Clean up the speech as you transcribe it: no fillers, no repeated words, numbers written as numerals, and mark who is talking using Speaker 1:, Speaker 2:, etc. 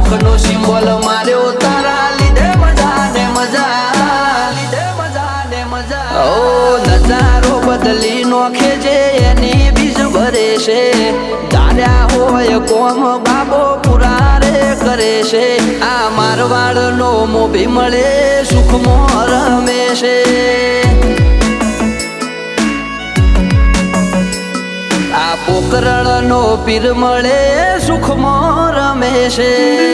Speaker 1: લાખનો સિમ્બોલ માર્યો તારા લીધે મજા ને મજા, લીધે મજા ને મજા. ઓ નજારો બદલી નોખે છે એની બીજ ભરે છે. ધાર્યા હોય કોમ બાબો પૂરા રે કરે છે. આ મારવાડનો મોભી મળે સુખમાં રમે છે. આ પોકરણનો પીર મળે સુખમાં રમે છે.